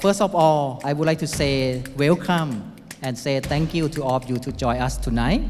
First of all, I would like to say welcome and say thank you to all of you to join us tonight.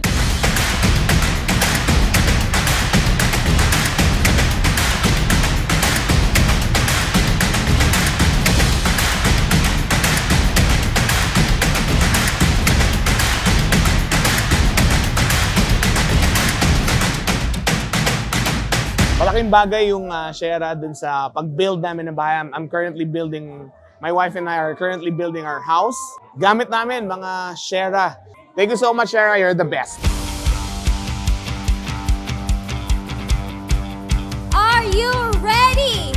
Malaking bagay yung Shera dun sa pag-build namin ng bahay. I'm currently building, my wife and I are currently building our house. Gamit namin mga Shera. Thank you so much, Shera. You're the best. Are you ready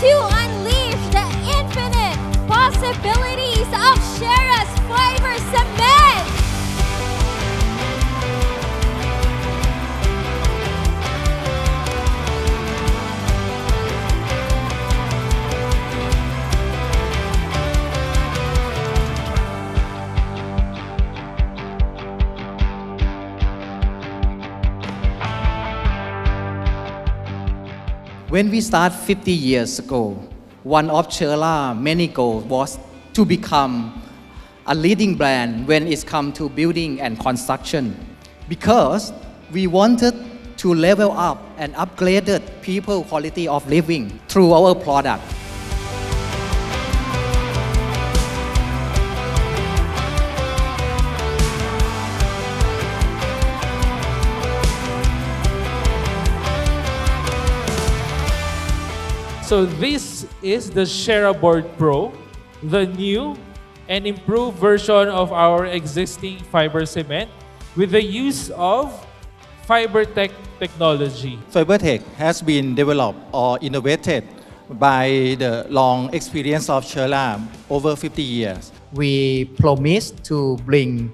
to unleash the infinite possibilities of Shera's Fiber Cement? When we start 50 years ago, one of SHERA's many goals was to become a leading brand when it comes to building and construction, because we wanted to level up and upgrade people quality of living through our product. So this is the Shera Board Pro, the new and improved version of our existing fiber cement with the use of FiberTech technology. FiberTech has been developed or innovated by the long experience of SHERA over 50 years. We promise to bring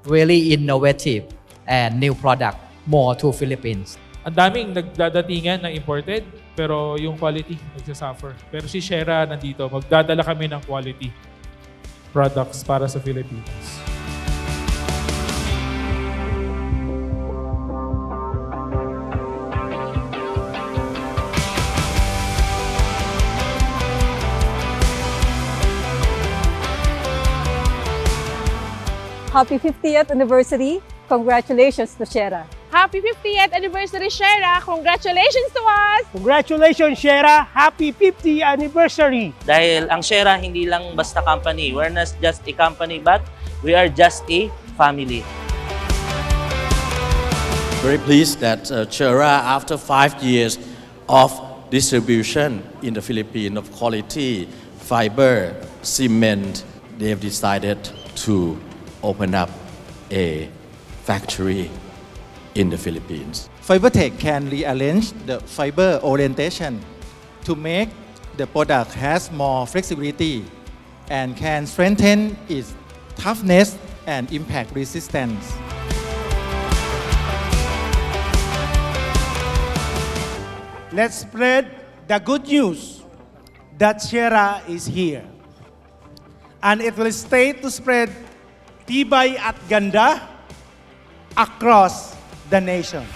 really innovative and new product more to Philippines. Ang daming nagdadatingan na imported, pero yung quality nagsasuffer. Pero si Shera nandito, magdadala kami ng quality products para sa Philippines. Happy 50th anniversary. Congratulations to Shera. Happy 50th anniversary, Shera! Congratulations to us! Congratulations, Shera! Happy 50th anniversary! Dahil ang Shera hindi lang basta company. We're not just a company, but we are just a family. Very pleased that SHERA, after 5 years of distribution in the Philippines of quality fiber cement, they have decided to open up a factory in the Philippines. FiberTech can rearrange the fiber orientation to make the product has more flexibility and can strengthen its toughness and impact resistance. Let's spread the good news that Shera is here. And it will stay to spread tibay at ganda across the nation.